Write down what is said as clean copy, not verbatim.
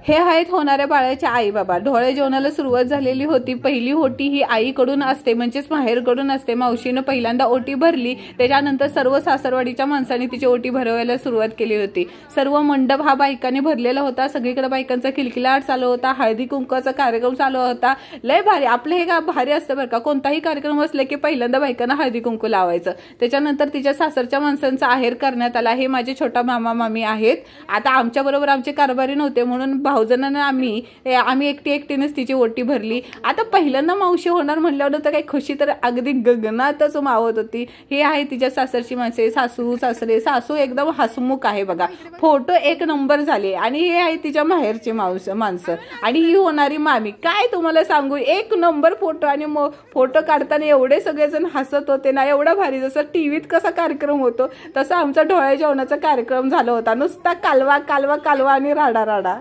हे आहेत होणाऱ्या बाळाचे आई बाबा। डोळे जेवणाला सुरुवात झालेली होती। पहिली ओटी ही आईकडून असते, म्हणजेच माहेरकडून असते। मावशीने पहिल्यांदा ओटी भरली, त्याच्यानंतर सर्व सासरवाडीच्या माणसांनी तिची ओटी भरवायला सुरुवात केली होती। सर्व मंडप हा बायकांनी भरलेला होता। सगळीकडे बायकांचा किलकिलाट चालू होता। हळदी कुंकवाचा कार्यक्रम चालू होता। लय भारी, आपलं हे का भारी असतं बरं का। कोणताही कार्यक्रम असले की पहिल्यांदा बायकांना हळदी कुंकू लावायचं, त्याच्यानंतर तिच्या सासरच्या माणसांचा आहेर करण्यात आला। हे माझे छोटा मामा मामी आहेत। आता आमच्या बरोबर आमचे कारभारी नव्हते म्हणून भाऊजनांना आम्ही एकटीनेच तिची ओटी भरली। आता पहिल्यांदा मावशी होणार म्हणल्यावर तर काही खुशी तर अगदी गगनातच मावत होती। हे आहे तिच्या सासरची माणसे, सासू सासरे। सासू एकदम हसमुख आहे बघा, फोटो एक नंबर झाले। आणि हे आहे तिच्या माहेरची माणसं आणि ही होणारी मामी। काय तुम्हाला सांगू, एक नंबर फोटो। आणि फोटो काढताना एवढे सगळेजण हसत होते ना, एवढा भारी। जसं टीव्हीत कसा कार्यक्रम होतो तसा आमचा डोळ्या जेवणाचा कार्यक्रम झाला होता। नुसता कालवा कालवा कालवा आणि राडा राडा।